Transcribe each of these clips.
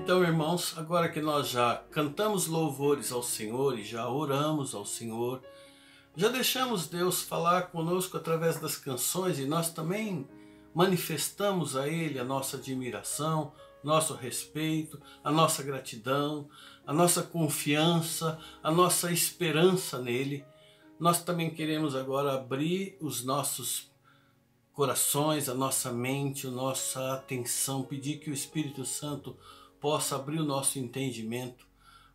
Então, irmãos, agora que nós já cantamos louvores ao Senhor e já oramos ao Senhor, já deixamos Deus falar conosco através das canções e nós também manifestamos a Ele a nossa admiração, nosso respeito, a nossa gratidão, a nossa confiança, a nossa esperança nele. Nós também queremos agora abrir os nossos corações, a nossa mente, a nossa atenção, pedir que o Espírito Santo possa abrir o nosso entendimento,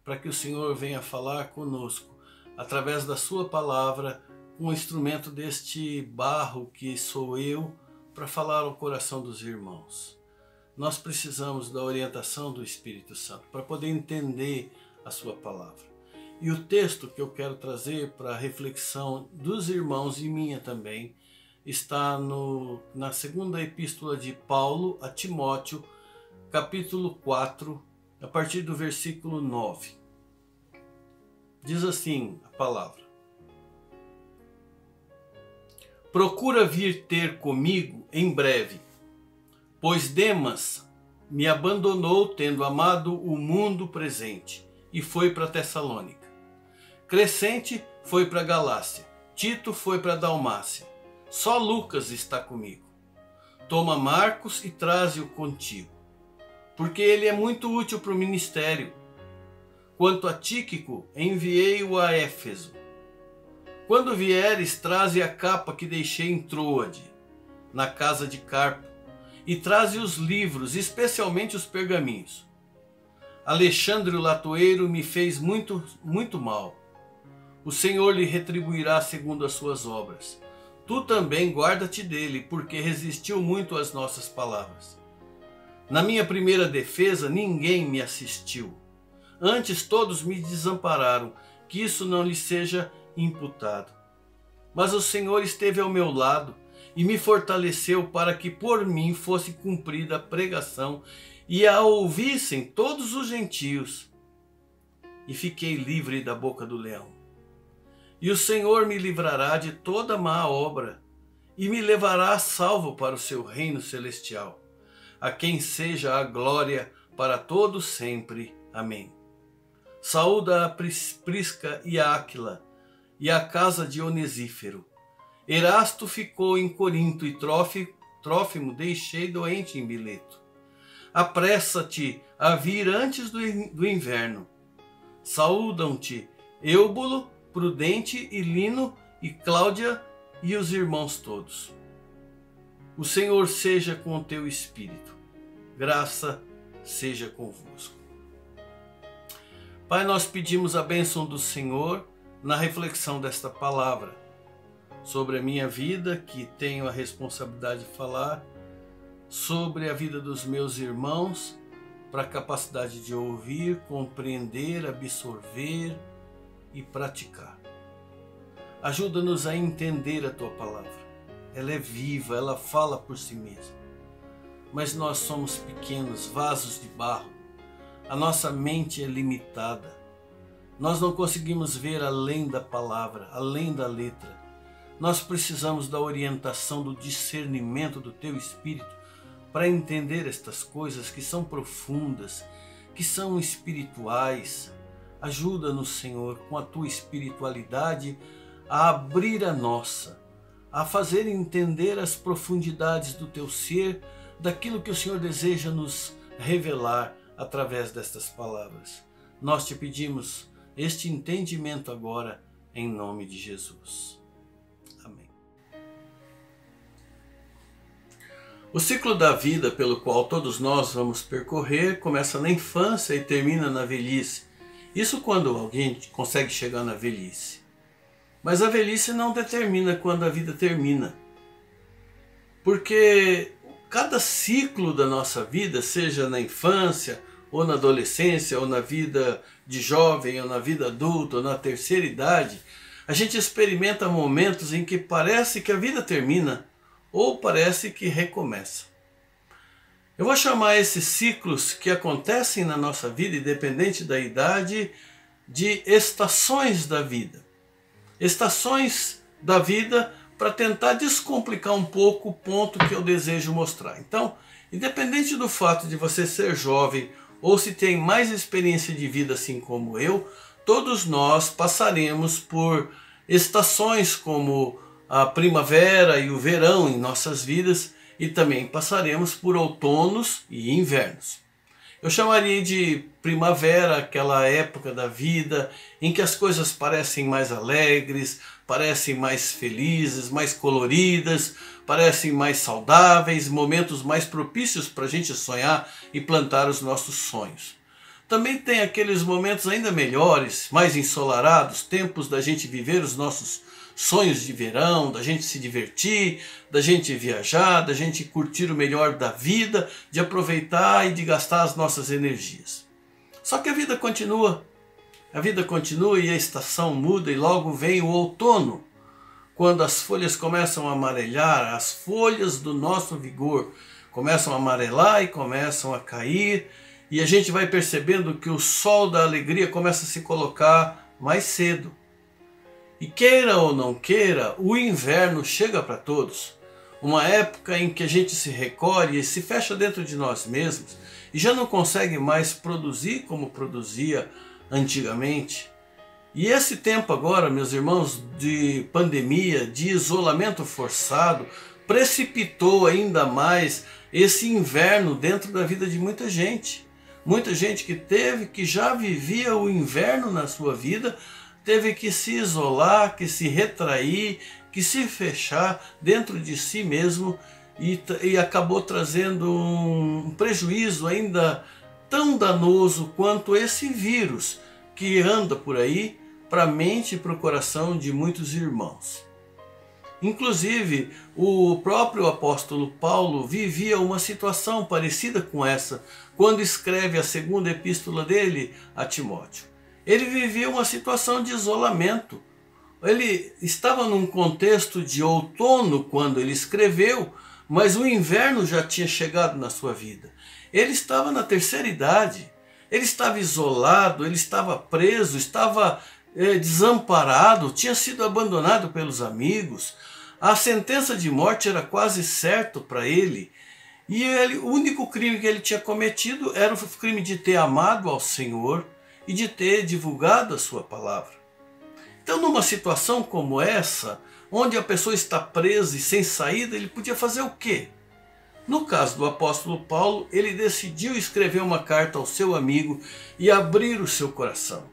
para que o Senhor venha falar conosco, através da sua palavra, com o instrumento deste barro que sou eu, para falar ao coração dos irmãos. Nós precisamos da orientação do Espírito Santo, para poder entender a sua palavra. E o texto que eu quero trazer para a reflexão dos irmãos e minha também, está na segunda epístola de Paulo a Timóteo, capítulo 4, a partir do versículo 9. Diz assim a palavra: procura vir ter comigo em breve, pois Demas me abandonou tendo amado o mundo presente e foi para Tessalônica. Crescente foi para Galácia, Tito foi para Dalmácia. Só Lucas está comigo. Toma Marcos e traze-o contigo, porque ele é muito útil para o ministério. Quanto a Tíquico, enviei-o a Éfeso. Quando vieres, traze a capa que deixei em Troade, na casa de Carpo, e traze os livros, especialmente os pergaminhos. Alexandre o latoeiro me fez muito mal. O Senhor lhe retribuirá segundo as suas obras. Tu também guarda-te dele, porque resistiu muito às nossas palavras. Na minha primeira defesa, ninguém me assistiu. Antes todos me desampararam, que isso não lhe seja imputado. Mas o Senhor esteve ao meu lado e me fortaleceu para que por mim fosse cumprida a pregação e a ouvissem todos os gentios. E fiquei livre da boca do leão. E o Senhor me livrará de toda má obra e me levará salvo para o seu reino celestial, a quem seja a glória para todos sempre. Amém. Saúda a Prisca e a Áquila e a casa de Onesífero. Erasto ficou em Corinto e Trófimo deixei doente em Mileto. Apressa-te a vir antes do inverno. Saúdam-te Eúbulo, Prudente e Lino e Cláudia e os irmãos todos. O Senhor seja com o teu espírito. Graça seja convosco. Pai, nós pedimos a bênção do Senhor na reflexão desta palavra sobre a minha vida, que tenho a responsabilidade de falar, sobre a vida dos meus irmãos, para a capacidade de ouvir, compreender, absorver e praticar. Ajuda-nos a entender a tua palavra. Ela é viva, ela fala por si mesma. Mas nós somos pequenos vasos de barro. A nossa mente é limitada. Nós não conseguimos ver além da palavra, além da letra. Nós precisamos da orientação, do discernimento do teu Espírito para entender estas coisas que são profundas, que são espirituais. Ajuda-nos, Senhor, com a tua espiritualidade a abrir a nossa, a fazer entender as profundidades do teu ser, daquilo que o Senhor deseja nos revelar através destas palavras. Nós te pedimos este entendimento agora, em nome de Jesus. Amém. O ciclo da vida pelo qual todos nós vamos percorrer começa na infância e termina na velhice. Isso quando alguém consegue chegar na velhice. Mas a velhice não determina quando a vida termina. Porque cada ciclo da nossa vida, seja na infância, ou na adolescência, ou na vida de jovem, ou na vida adulta, ou na terceira idade, a gente experimenta momentos em que parece que a vida termina, ou parece que recomeça. Eu vou chamar esses ciclos que acontecem na nossa vida, independente da idade, de estações da vida. Estações da vida para tentar descomplicar um pouco o ponto que eu desejo mostrar. Então, independente do fato de você ser jovem ou se tem mais experiência de vida assim como eu, todos nós passaremos por estações como a primavera e o verão em nossas vidas, e também passaremos por outonos e invernos. Eu chamaria de primavera aquela época da vida em que as coisas parecem mais alegres, parecem mais felizes, mais coloridas, parecem mais saudáveis, momentos mais propícios para a gente sonhar e plantar os nossos sonhos. Também tem aqueles momentos ainda melhores, mais ensolarados, tempos da gente viver os nossos sonhos de verão, da gente se divertir, da gente viajar, da gente curtir o melhor da vida, de aproveitar e de gastar as nossas energias. Só que a vida continua e a estação muda e logo vem o outono, quando as folhas começam a amarelhar, as folhas do nosso vigor começam a amarelar e começam a cair, e a gente vai percebendo que o sol da alegria começa a se colocar mais cedo. E queira ou não queira, o inverno chega para todos. Uma época em que a gente se recolhe e se fecha dentro de nós mesmos e já não consegue mais produzir como produzia antigamente. E esse tempo agora, meus irmãos, de pandemia, de isolamento forçado, precipitou ainda mais esse inverno dentro da vida de muita gente. Muita gente que já vivia o inverno na sua vida, teve que se isolar, que se retrair, que se fechar dentro de si mesmo e acabou trazendo um prejuízo ainda tão danoso quanto esse vírus que anda por aí para a mente e para o coração de muitos irmãos. Inclusive, o próprio apóstolo Paulo vivia uma situação parecida com essa quando escreve a segunda epístola dele a Timóteo. Ele vivia uma situação de isolamento. Ele estava num contexto de outono quando ele escreveu, mas o inverno já tinha chegado na sua vida. Ele estava na terceira idade, ele estava isolado, ele estava preso, estava desamparado, tinha sido abandonado pelos amigos. A sentença de morte era quase certa para ele. E o único crime que ele tinha cometido era o crime de ter amado ao Senhor e de ter divulgado a sua palavra. Então, numa situação como essa, onde a pessoa está presa e sem saída, ele podia fazer o quê? No caso do apóstolo Paulo, ele decidiu escrever uma carta ao seu amigo e abrir o seu coração,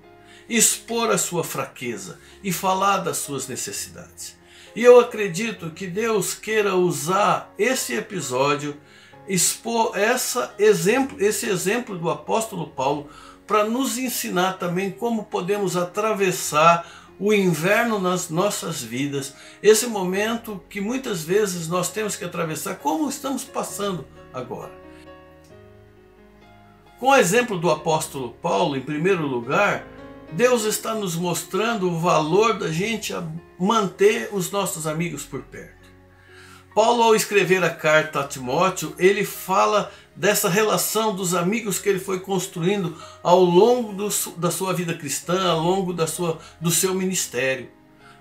expor a sua fraqueza e falar das suas necessidades. E eu acredito que Deus queira usar esse episódio, expor esse exemplo do apóstolo Paulo, para nos ensinar também como podemos atravessar o inverno nas nossas vidas, esse momento que muitas vezes nós temos que atravessar, como estamos passando agora. Com o exemplo do apóstolo Paulo, em primeiro lugar, Deus está nos mostrando o valor da gente manter os nossos amigos por perto. Paulo, ao escrever a carta a Timóteo, ele fala dessa relação dos amigos que ele foi construindo ao longo da sua vida cristã, ao longo do seu ministério.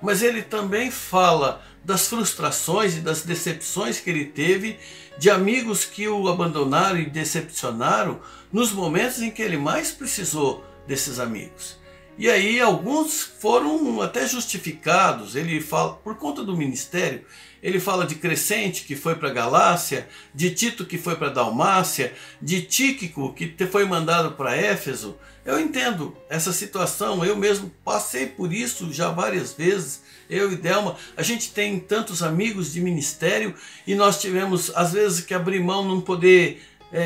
Mas ele também fala das frustrações e das decepções que ele teve de amigos que o abandonaram e decepcionaram nos momentos em que ele mais precisou desses amigos. E aí alguns foram até justificados. Ele fala, por conta do ministério, ele fala de Crescente, que foi para a Galácia, de Tito, que foi para a Dalmácia, de Tíquico, que foi mandado para Éfeso. Eu entendo essa situação, eu mesmo passei por isso já várias vezes. Eu e Delma, a gente tem tantos amigos de ministério e nós tivemos às vezes que abrir mão, não poder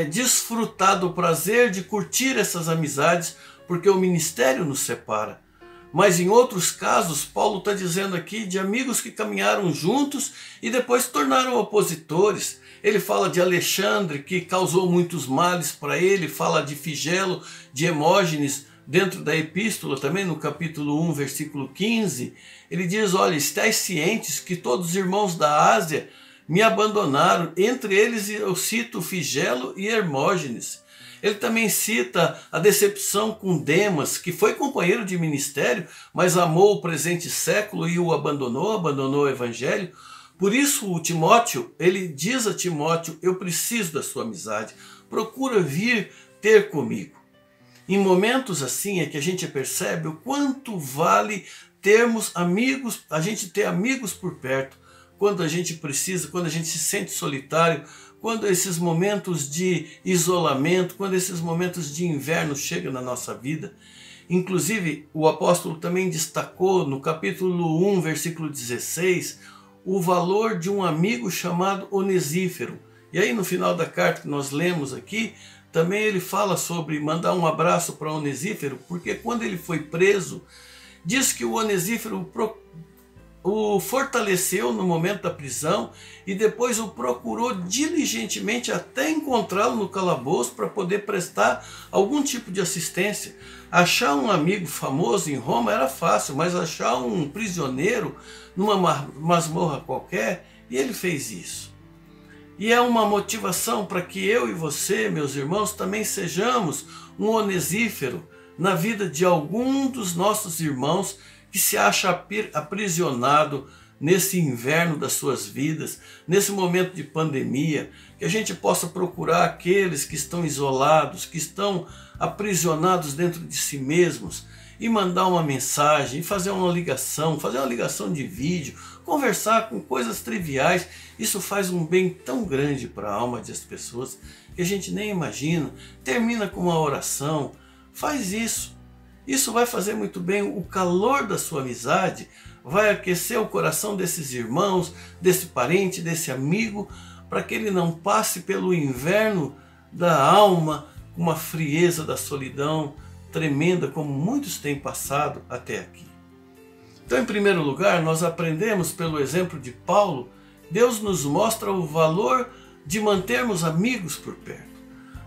desfrutar do prazer de curtir essas amizades, porque o ministério nos separa. Mas em outros casos, Paulo está dizendo aqui de amigos que caminharam juntos e depois se tornaram opositores. Ele fala de Alexandre, que causou muitos males para ele, fala de Figelo, de Hermógenes, dentro da epístola, também no capítulo 1, versículo 15. Ele diz, olha, estáis cientes que todos os irmãos da Ásia me abandonaram, entre eles eu cito Figelo e Hermógenes. Ele também cita a decepção com Demas, que foi companheiro de ministério, mas amou o presente século e o abandonou o evangelho. Por isso o Timóteo, ele diz a Timóteo, eu preciso da sua amizade, procura vir ter comigo. Em momentos assim é que a gente percebe o quanto vale termos amigos, a gente ter amigos por perto, quando a gente precisa, quando a gente se sente solitário, quando esses momentos de isolamento, quando esses momentos de inverno chegam na nossa vida. Inclusive, o apóstolo também destacou no capítulo 1, versículo 16, o valor de um amigo chamado Onesífero. E aí no final da carta que nós lemos aqui, também ele fala sobre mandar um abraço para Onesífero, porque quando ele foi preso, diz que o Onesífero o fortaleceu no momento da prisão e depois o procurou diligentemente até encontrá-lo no calabouço para poder prestar algum tipo de assistência. Achar um amigo famoso em Roma era fácil, mas achar um prisioneiro numa masmorra qualquer, e ele fez isso. E é uma motivação para que eu e você, meus irmãos, também sejamos um Onesífero na vida de algum dos nossos irmãos que se acha aprisionado nesse inverno das suas vidas, nesse momento de pandemia, que a gente possa procurar aqueles que estão isolados, que estão aprisionados dentro de si mesmos, e mandar uma mensagem, e fazer uma ligação de vídeo, conversar com coisas triviais. Isso faz um bem tão grande para a alma das pessoas que a gente nem imagina. Termina com uma oração, faz isso. Isso vai fazer muito bem. O calor da sua amizade vai aquecer o coração desses irmãos, desse parente, desse amigo, para que ele não passe pelo inverno da alma, com uma frieza da solidão tremenda, como muitos têm passado até aqui. Então, em primeiro lugar, nós aprendemos pelo exemplo de Paulo, Deus nos mostra o valor de mantermos amigos por perto.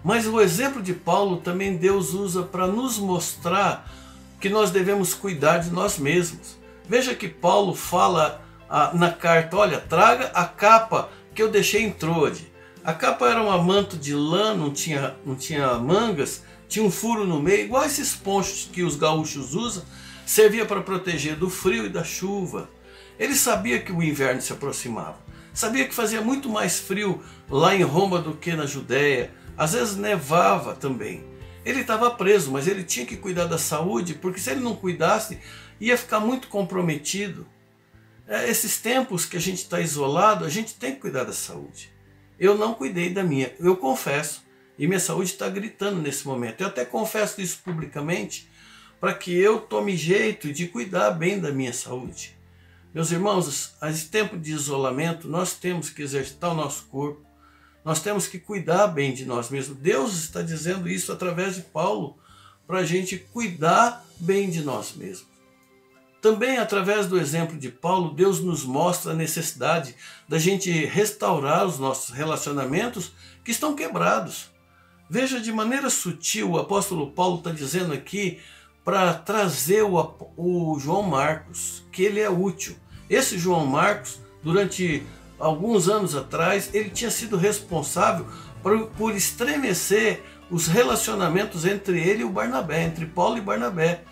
Mas o exemplo de Paulo também Deus usa para nos mostrar que nós devemos cuidar de nós mesmos. Veja que Paulo fala na carta, olha, traga a capa que eu deixei em Troade. A capa era um manto de lã, não tinha mangas, tinha um furo no meio, igual esses ponchos que os gaúchos usam, servia para proteger do frio e da chuva. Ele sabia que o inverno se aproximava, sabia que fazia muito mais frio lá em Roma do que na Judéia, às vezes nevava também. Ele estava preso, mas ele tinha que cuidar da saúde, porque se ele não cuidasse, ia ficar muito comprometido. Esses tempos que a gente está isolado, a gente tem que cuidar da saúde. Eu não cuidei da minha, eu confesso, e minha saúde está gritando nesse momento. Eu até confesso isso publicamente, para que eu tome jeito de cuidar bem da minha saúde. Meus irmãos, nesse tempo de isolamento, nós temos que exercitar o nosso corpo, nós temos que cuidar bem de nós mesmos. Deus está dizendo isso através de Paulo, para a gente cuidar bem de nós mesmos. Também através do exemplo de Paulo, Deus nos mostra a necessidade da gente restaurar os nossos relacionamentos que estão quebrados. Veja, de maneira sutil, o apóstolo Paulo está dizendo aqui para trazer o João Marcos, que ele é útil. Esse João Marcos, durante alguns anos atrás, ele tinha sido responsável por estremecer os relacionamentos entre ele e o Barnabé, entre Paulo e Barnabé.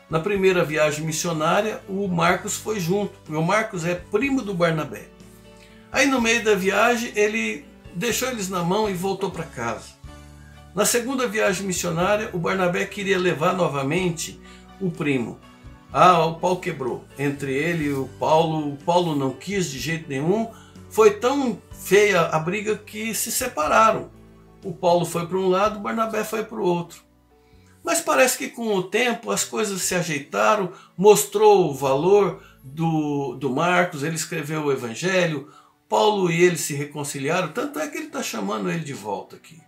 Na primeira viagem missionária, o Marcos foi junto. O Marcos é primo do Barnabé. Aí no meio da viagem, ele deixou eles na mão e voltou para casa. Na segunda viagem missionária, o Barnabé queria levar novamente o primo. O pau quebrou entre ele e o Paulo não quis de jeito nenhum. Foi tão feia a briga que se separaram. O Paulo foi para um lado, o Barnabé foi para o outro. Mas parece que com o tempo as coisas se ajeitaram, mostrou o valor do Marcos, ele escreveu o Evangelho, Paulo e ele se reconciliaram, tanto é que ele está chamando ele de volta aqui.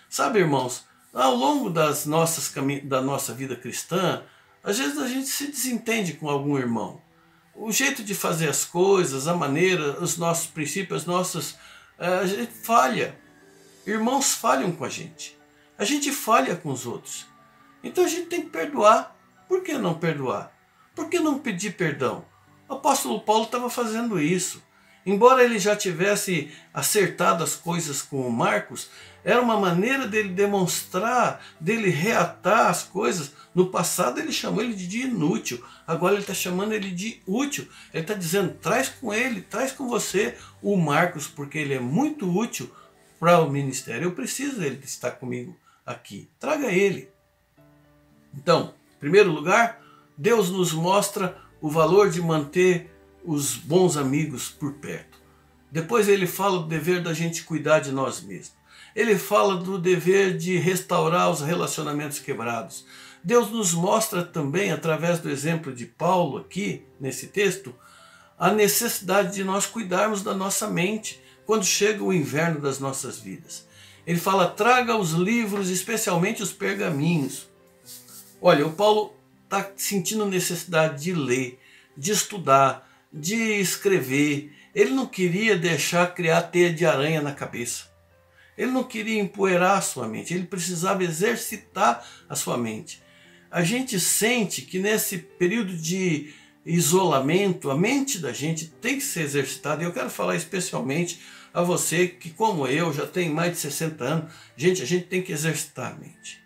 Sabe, irmãos, ao longo da nossa vida cristã, às vezes a gente se desentende com algum irmão. O jeito de fazer as coisas, a maneira, os nossos princípios, a gente falha. Irmãos falham com a gente falha com os outros. Então a gente tem que perdoar. Por que não perdoar? Por que não pedir perdão? O apóstolo Paulo estava fazendo isso. Embora ele já tivesse acertado as coisas com o Marcos, era uma maneira dele demonstrar, dele reatar as coisas. No passado ele chamou ele de inútil, agora ele está chamando ele de útil. Ele está dizendo, traz com você o Marcos, porque ele é muito útil para o ministério. Eu preciso dele estar comigo aqui. Traga ele. Então, em primeiro lugar, Deus nos mostra o valor de manter os bons amigos por perto. Depois ele fala do dever da gente cuidar de nós mesmos. Ele fala do dever de restaurar os relacionamentos quebrados. Deus nos mostra também, através do exemplo de Paulo aqui, nesse texto, a necessidade de nós cuidarmos da nossa mente quando chega o inverno das nossas vidas. Ele fala, traga os livros, especialmente os pergaminhos. Olha, o Paulo está sentindo necessidade de ler, de estudar, de escrever. Ele não queria deixar criar teia de aranha na cabeça. Ele não queria empoeirar a sua mente, ele precisava exercitar a sua mente. A gente sente que nesse período de isolamento, a mente da gente tem que ser exercitada. E eu quero falar especialmente a você que, como eu, já tem mais de 60 anos. Gente, a gente tem que exercitar a mente.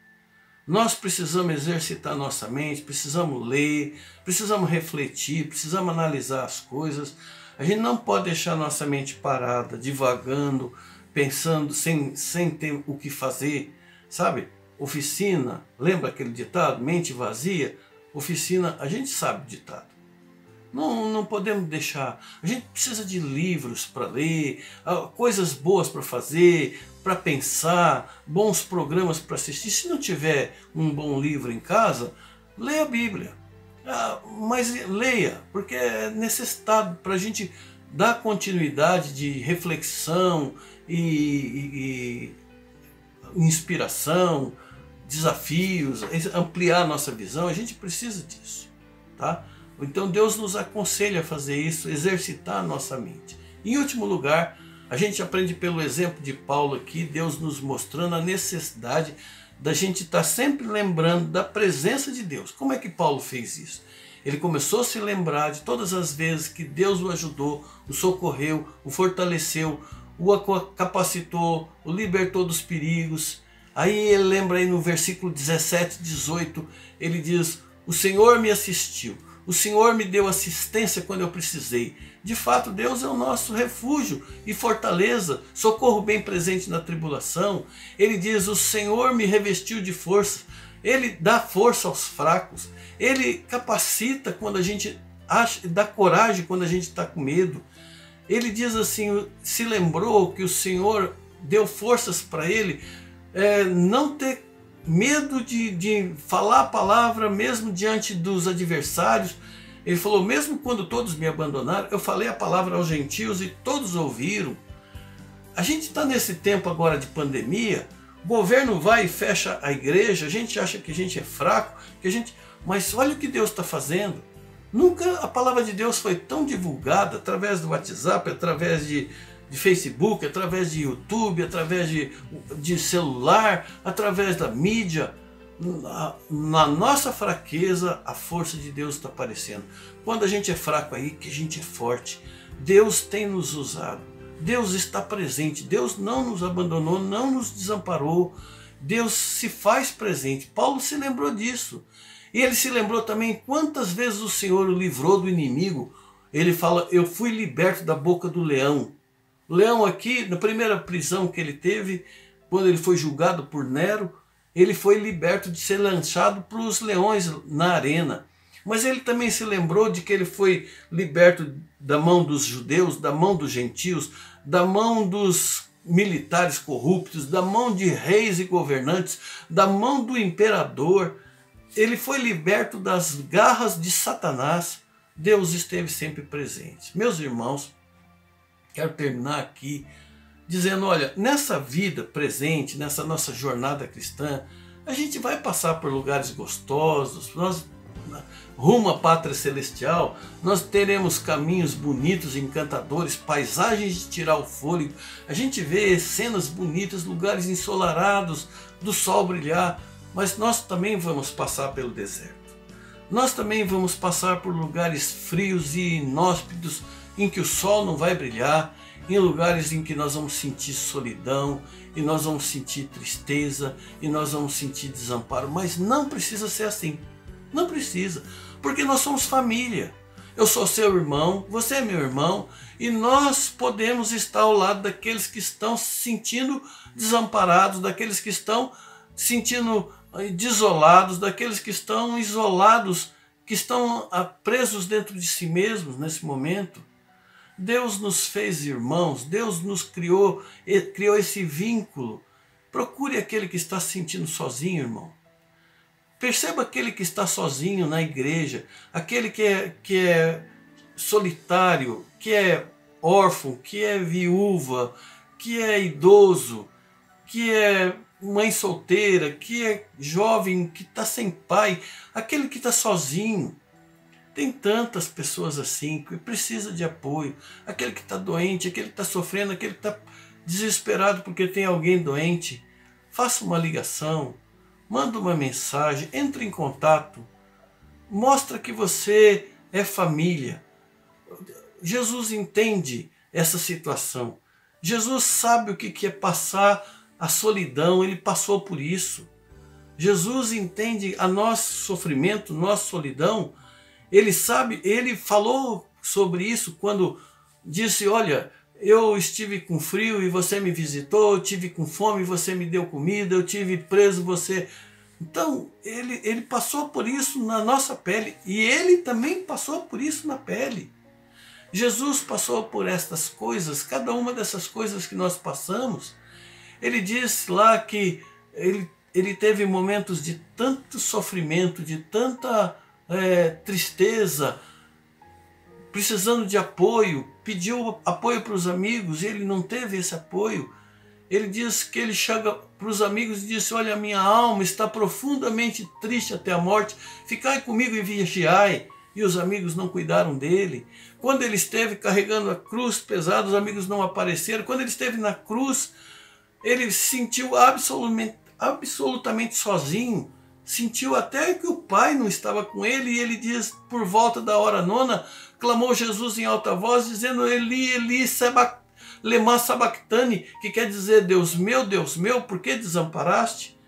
Nós precisamos exercitar a nossa mente, precisamos ler, precisamos refletir, precisamos analisar as coisas. A gente não pode deixar a nossa mente parada, divagando, pensando, sem ter o que fazer, sabe? Oficina, lembra aquele ditado? Mente vazia, oficina, a gente sabe o ditado. Não podemos deixar. A gente precisa de livros para ler, coisas boas para fazer, para pensar, bons programas para assistir. Se não tiver um bom livro em casa, leia a Bíblia. Mas leia, porque é necessitado para a gente dar continuidade de reflexão e inspiração, desafios, ampliar a nossa visão. A gente precisa disso, tá? Então Deus nos aconselha a fazer isso, exercitar a nossa mente. Em último lugar, a gente aprende pelo exemplo de Paulo aqui, Deus nos mostrando a necessidade da gente estar sempre lembrando da presença de Deus. Como é que Paulo fez isso? Ele começou a se lembrar de todas as vezes que Deus o ajudou, o socorreu, o fortaleceu, o capacitou, o libertou dos perigos. Aí ele lembra aí no versículo 17, 18, ele diz, o Senhor me assistiu. O Senhor me deu assistência quando eu precisei. De fato, Deus é o nosso refúgio e fortaleza, socorro bem presente na tribulação. Ele diz, o Senhor me revestiu de força. Ele dá força aos fracos. Ele capacita quando a gente acha, dá coragem quando a gente está com medo. Ele diz assim, se lembrou que o Senhor deu forças para ele não ter medo de falar a palavra mesmo diante dos adversários. Ele falou, mesmo quando todos me abandonaram, eu falei a palavra aos gentios e todos ouviram. A gente está nesse tempo agora de pandemia, o governo vai e fecha a igreja, a gente acha que a gente é fraco, mas olha o que Deus está fazendo. Nunca a palavra de Deus foi tão divulgada através do WhatsApp, através de Facebook, através de YouTube, através de celular, através da mídia. Na nossa fraqueza, a força de Deus está aparecendo. Quando a gente é fraco aí, que a gente é forte. Deus tem nos usado. Deus está presente. Deus não nos abandonou, não nos desamparou. Deus se faz presente. Paulo se lembrou disso. E ele se lembrou também quantas vezes o Senhor o livrou do inimigo. Ele fala, eu fui liberto da boca do leão. O leão aqui, na primeira prisão que ele teve, quando ele foi julgado por Nero, ele foi liberto de ser lançado para os leões na arena. Mas ele também se lembrou de que ele foi liberto da mão dos judeus, da mão dos gentios, da mão dos militares corruptos, da mão de reis e governantes, da mão do imperador. Ele foi liberto das garras de Satanás. Deus esteve sempre presente. Meus irmãos, quero terminar aqui dizendo, olha, nessa vida presente, nessa nossa jornada cristã, a gente vai passar por lugares gostosos, nós rumo à pátria celestial, nós teremos caminhos bonitos, encantadores, paisagens de tirar o fôlego, a gente vê cenas bonitas, lugares ensolarados, do sol brilhar, mas nós também vamos passar pelo deserto. Nós também vamos passar por lugares frios e inóspitos, em que o sol não vai brilhar, em lugares em que nós vamos sentir solidão, e nós vamos sentir tristeza, e nós vamos sentir desamparo, mas não precisa ser assim, não precisa, porque nós somos família. Eu sou seu irmão, você é meu irmão, e nós podemos estar ao lado daqueles que estão se sentindo desamparados, daqueles que estão sentindo desolados, daqueles que estão isolados, que estão presos dentro de si mesmos nesse momento. Deus nos fez irmãos, Deus nos criou esse vínculo. Procure aquele que está se sentindo sozinho, irmão. Perceba aquele que está sozinho na igreja, aquele que é solitário, que é órfão, que é viúva, que é idoso, que é mãe solteira, que é jovem, que está sem pai, aquele que está sozinho. Tem tantas pessoas assim que precisa de apoio. Aquele que está doente, aquele que está sofrendo, aquele que está desesperado porque tem alguém doente. Faça uma ligação, manda uma mensagem, entre em contato, mostra que você é família. Jesus entende essa situação. Jesus sabe o que é passar a solidão, ele passou por isso. Jesus entende a nosso sofrimento, nossa solidão. Ele sabe, ele falou sobre isso quando disse, olha, eu estive com frio e você me visitou, eu tive com fome e você me deu comida, eu tive preso, você... Então, ele passou por isso na nossa pele e ele também passou por isso na pele. Jesus passou por estas coisas, cada uma dessas coisas que nós passamos. Ele diz lá que ele teve momentos de tanto sofrimento, de tanta tristeza, precisando de apoio, pediu apoio para os amigos e ele não teve esse apoio. Ele diz que ele chega para os amigos e disse, olha, minha alma está profundamente triste até a morte, ficai comigo e vigiai. E os amigos não cuidaram dele. Quando ele esteve carregando a cruz pesada, os amigos não apareceram. Quando ele esteve na cruz, ele se sentiu absolutamente sozinho. Sentiu até que o Pai não estava com ele. E ele diz, por volta da hora nona, clamou Jesus em alta voz, dizendo, Eli, Eli, lema sabachthani, que quer dizer, Deus meu, por que desamparaste?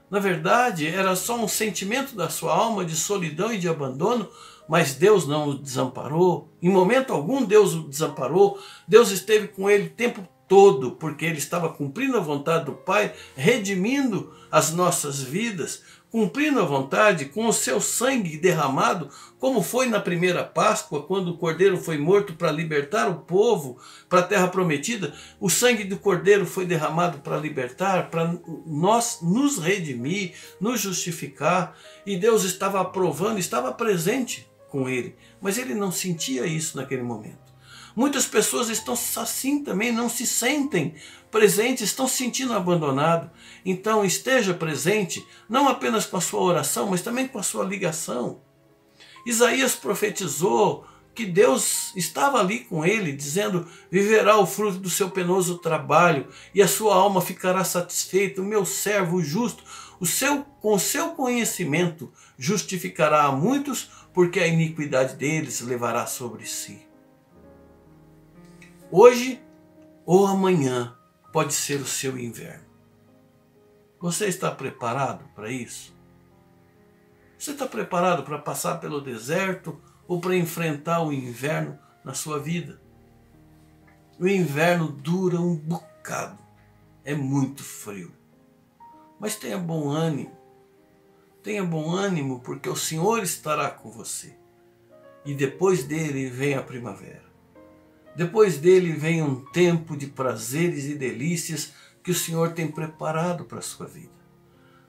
Na verdade, era só um sentimento da sua alma de solidão e de abandono, mas Deus não o desamparou. Em momento algum Deus o desamparou. Deus esteve com ele o tempo todo, porque ele estava cumprindo a vontade do Pai, redimindo as nossas vidas, cumprindo a vontade com o seu sangue derramado, como foi na primeira Páscoa, quando o Cordeiro foi morto para libertar o povo para a terra prometida. O sangue do Cordeiro foi derramado para libertar, para nós nos redimir, nos justificar. E Deus estava aprovando, estava presente com ele, mas ele não sentia isso naquele momento. Muitas pessoas estão assim também, não se sentem presentes, estão se sentindo abandonados. Então esteja presente, não apenas com a sua oração, mas também com a sua ligação. Isaías profetizou que Deus estava ali com ele, dizendo, viverá o fruto do seu penoso trabalho e a sua alma ficará satisfeita, o meu servo justo, com o seu conhecimento justificará a muitos, porque a iniquidade deles levará sobre si. Hoje ou amanhã pode ser o seu inverno. Você está preparado para isso? Você está preparado para passar pelo deserto ou para enfrentar o inverno na sua vida? O inverno dura um bocado, é muito frio. Mas tenha bom ânimo. Tenha bom ânimo, porque o Senhor estará com você. E depois dele vem a primavera. Depois dele vem um tempo de prazeres e delícias que o Senhor tem preparado para a sua vida.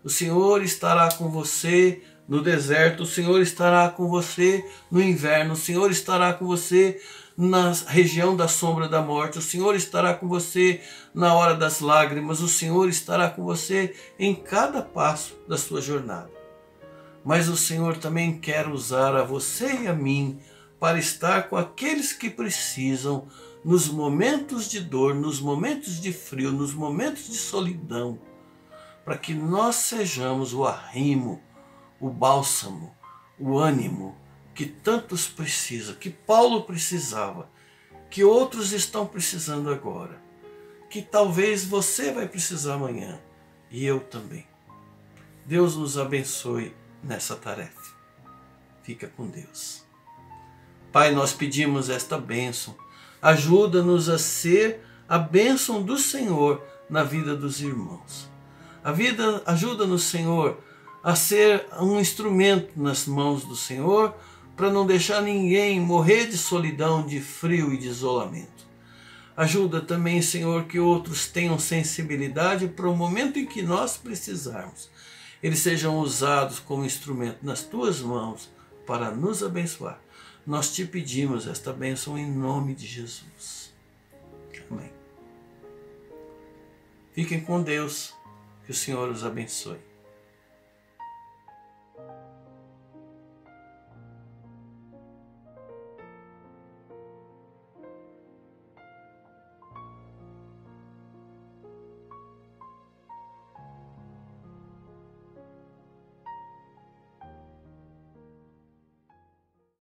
O Senhor estará com você no deserto, o Senhor estará com você no inverno, o Senhor estará com você na região da sombra da morte, o Senhor estará com você na hora das lágrimas, o Senhor estará com você em cada passo da sua jornada. Mas o Senhor também quer usar a você e a mim para estar com aqueles que precisam nos momentos de dor, nos momentos de frio, nos momentos de solidão, para que nós sejamos o arrimo, o bálsamo, o ânimo que tantos precisam, que Paulo precisava, que outros estão precisando agora, que talvez você vai precisar amanhã e eu também. Deus nos abençoe nessa tarefa. Fica com Deus. Pai, nós pedimos esta bênção. Ajuda-nos a ser a bênção do Senhor na vida dos irmãos. Ajuda-nos, Senhor, a ser um instrumento nas mãos do Senhor, para não deixar ninguém morrer de solidão, de frio e de isolamento. Ajuda também, Senhor, que outros tenham sensibilidade para o momento em que nós precisarmos. Eles sejam usados como instrumento nas tuas mãos para nos abençoar. Nós te pedimos esta bênção em nome de Jesus. Amém. Fiquem com Deus. Que o Senhor os abençoe.